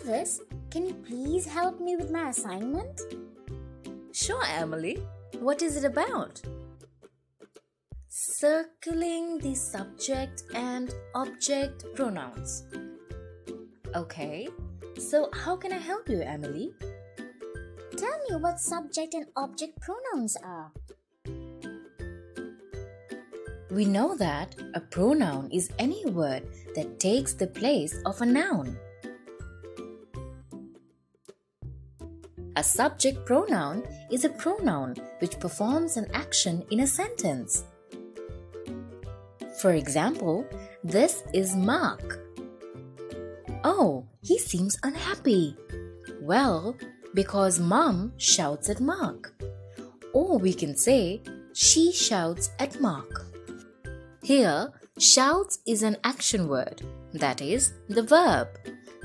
Elvis, can you please help me with my assignment? Sure, Emily. What is it about? Circling the subject and object pronouns. Okay, so how can I help you, Emily? Tell me what subject and object pronouns are. We know that a pronoun is any word that takes the place of a noun. A subject pronoun is a pronoun which performs an action in a sentence. For example, this is Mark. Oh, he seems unhappy. Well, because Mom shouts at Mark. Or we can say, she shouts at Mark. Here, shouts is an action word, that is, the verb.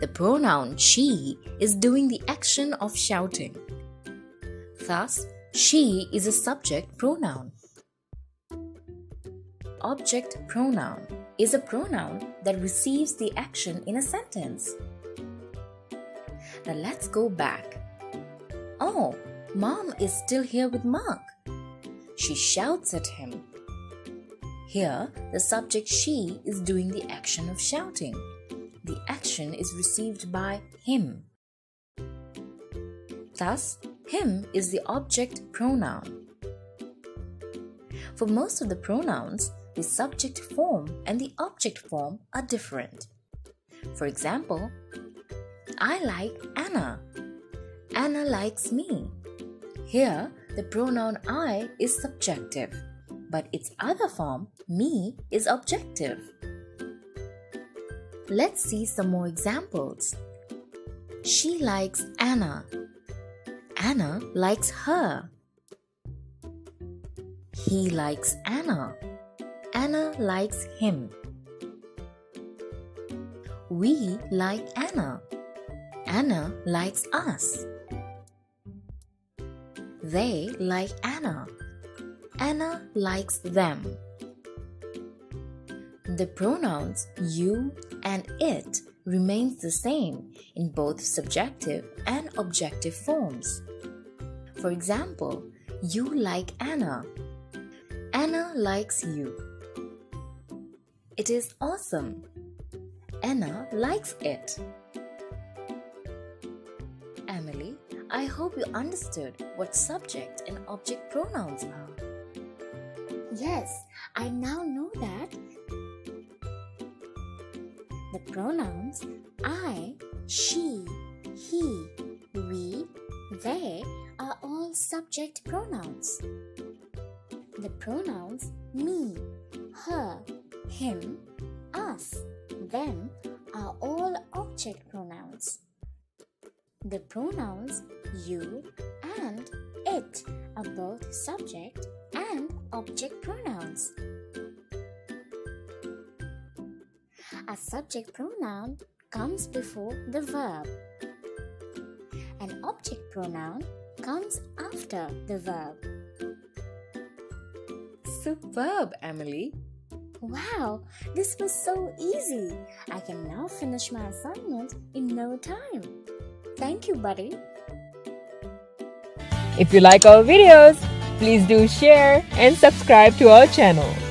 The pronoun she is doing the action of shouting. Thus, she is a subject pronoun. Object pronoun is a pronoun that receives the action in a sentence. Now let's go back. Oh, Mom is still here with Mark. She shouts at him. Here, the subject she is doing the action of shouting. The action is received by him. Thus, him is the object pronoun. For most of the pronouns, the subject form and the object form are different. For example, I like Anna. Anna likes me. Here, the pronoun I is subjective, but its other form, me, is objective. Let's see some more examples. She likes Anna. Anna likes her. He likes Anna. Anna likes him. We like Anna. Anna likes us. They like Anna. Anna likes them. The pronouns you and it remains the same in both subjective and objective forms. For example, you like Anna. Anna likes you. It is awesome. Anna likes it. Emily, I hope you understood what subject and object pronouns are. Yes, I now know that the pronouns I, she, he, we, they are all subject pronouns. The pronouns me, her, him, us, them are all object pronouns. The pronouns you and it are both subject and object pronouns. A subject pronoun comes before the verb. An object pronoun comes after the verb. Superb, Emily! Wow, this was so easy. I can now finish my assignment in no time. Thank you, buddy. If you like our videos, please do share and subscribe to our channel.